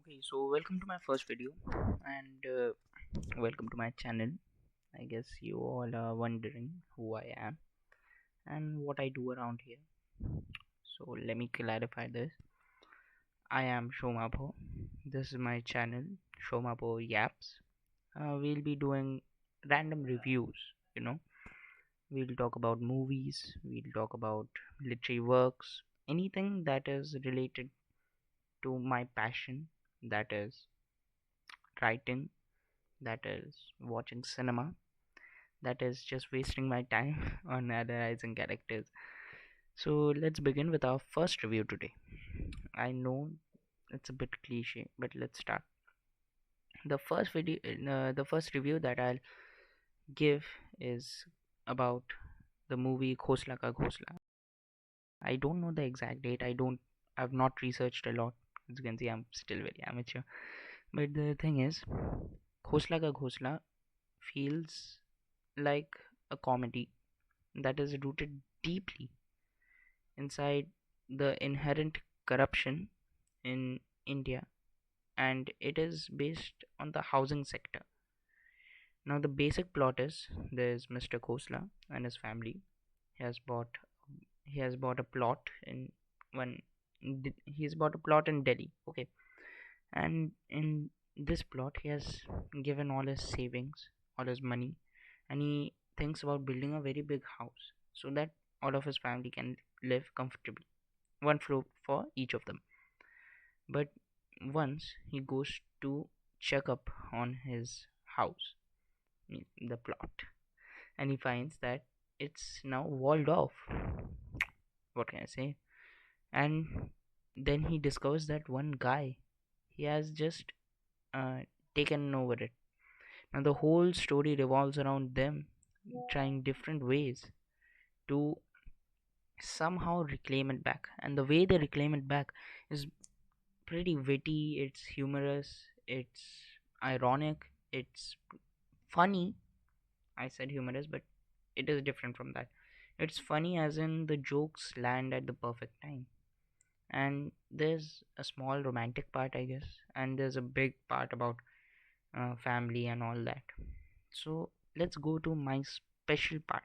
Okay, so welcome to my first video and welcome to my channel. I guess you all are wondering who I am and what I do around here. So let me clarify this. I am Soumava. This is my channel, Soumava Yaps. We'll be doing random reviews, you know. We'll talk about movies, we'll talk about literary works, anything that is related to my passion, that is writing, that is watching cinema, that is just wasting my time on analyzing characters. So let's begin with our first review today. I know it's a bit cliche, but let's start. The first review that I'll give is about the movie Khosla ka Ghosla. I don't know the exact date. I've not researched a lot. As you can see, I'm still very amateur. But the thing is, Khosla ka Ghosla feels like a comedy that is rooted deeply inside the inherent corruption in India, and it is based on the housing sector. Now, the basic plot is there's Mr. Khosla and his family. He has bought he has bought a plot in one he's bought a plot in Delhi. Okay, and in this plot, he has given all his savings, all his money, and he thinks about building a very big house so that all of his family can live comfortably, one floor for each of them. But once he goes to check up on his house, the plot, and he finds that it's now walled off. What can I say? And then he discovers that one guy, he has just uh, taken over it. Now the whole story revolves around them trying different ways to somehow reclaim it back, and the way they reclaim it back is pretty witty, it's humorous, it's ironic, it's funny. I said humorous, but it is different from that. It's funny as in the jokes land at the perfect time, and there's a small romantic part, I guess, and there's a big part about family and all that. So let's go to my special part,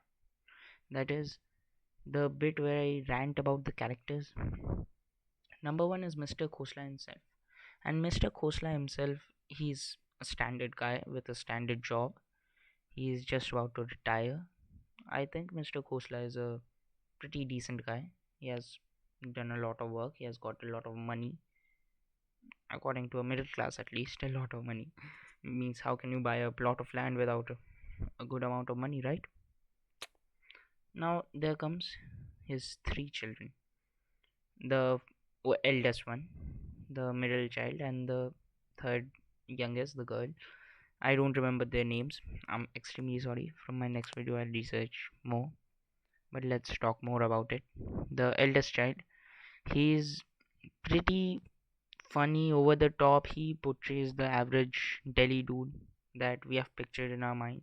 that is the bit where I rant about the characters. Number one is Mr. Khosla himself. And Mr. Khosla himself, he's a standard guy with a standard job. He is just about to retire. I think Mr. Khosla is a pretty decent guy. He has done a lot of work, he has got a lot of money. According to a middle class, at least, a lot of money. Means, how can you buy a plot of land without a good amount of money, right? Now, there comes his three children, the eldest one, the middle child, and the third youngest, the girl. I don't remember their names. I'm extremely sorry. From my next video, I'll research more. But let's talk more about it. The eldest child, he's pretty funny, over the top. He portrays the average Delhi dude that we have pictured in our minds.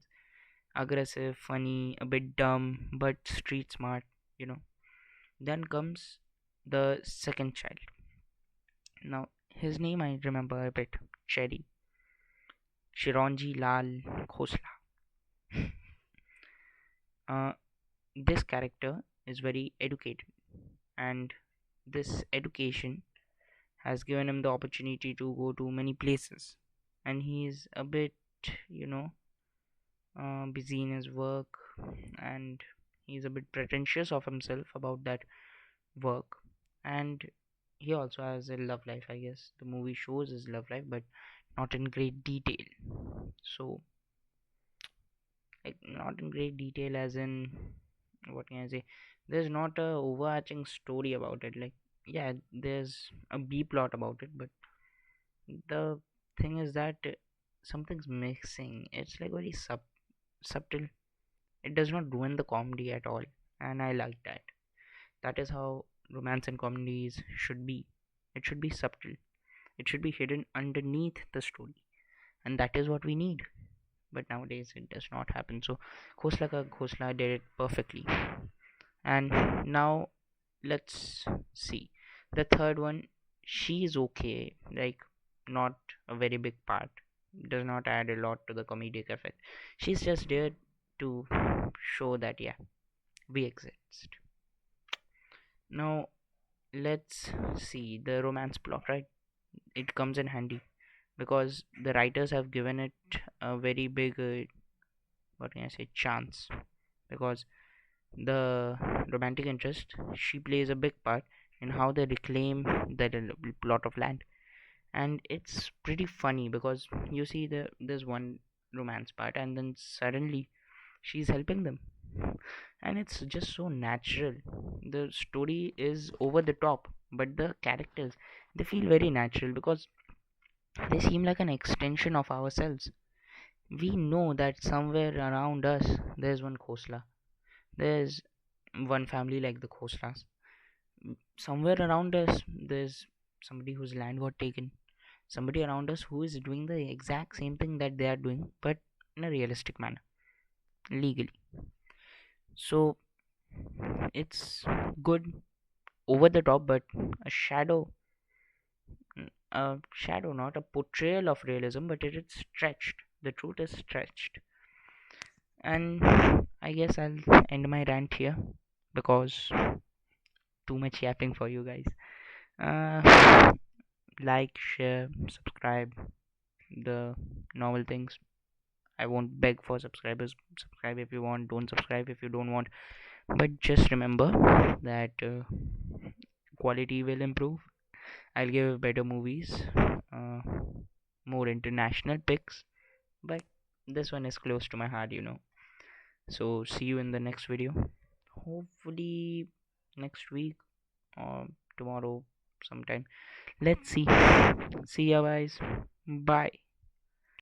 Aggressive, funny, a bit dumb, but street smart, you know. Then comes the second child. Now, his name I remember a bit, Cherry. Chiranji Lal Khosla. Uh, this character is very educated, and this education has given him the opportunity to go to many places. And he's a bit, you know, busy in his work, and he's a bit pretentious of himself about that work. And he also has a love life, I guess. The movie shows his love life, but not in great detail. So, like, not in great detail, as in, what can I say? There's not a overarching story about it. Like, yeah, there's a B plot about it, but the thing is that something's missing. It's like very subtle. It does not ruin the comedy at all, and I like that. That is how romance and comedies should be. It should be subtle. It should be hidden underneath the story, and that is what we need. But nowadays it does not happen. So Khosla ka Khosla did it perfectly. And now let's see the third one. She is okay. Like, not a very big part, does not add a lot to the comedic effect. She's just there to show that, yeah, we exist. Now, let's see the romance plot, right? It comes in handy because the writers have given it a very big, what can I say, chance. Because the romantic interest, she plays a big part in how they reclaim that plot of land. And it's pretty funny because you see there's one romance part, and then suddenly she's helping them, and it's just so natural. The story is over the top, but the characters, they feel very natural because they seem like an extension of ourselves. We know that somewhere around us there's one Khosla, there's one family like the Khoslas. Somewhere around us there's somebody whose land got taken, somebody around us who is doing the exact same thing that they are doing, but in a realistic manner, legally. So it's good, over the top, but a shadow, a shadow, not a portrayal of realism, but it is stretched. The truth is stretched. And I guess I'll end my rant here because too much yapping for you guys. Uh, like, share, subscribe, the normal things. I won't beg for subscribers. Subscribe if you want, don't subscribe if you don't want. But just remember that quality will improve. I'll give better movies, uh, more international picks, but this one is close to my heart. So, see you in the next video. Hopefully, next week or tomorrow sometime. Let's see. See ya, guys. Bye.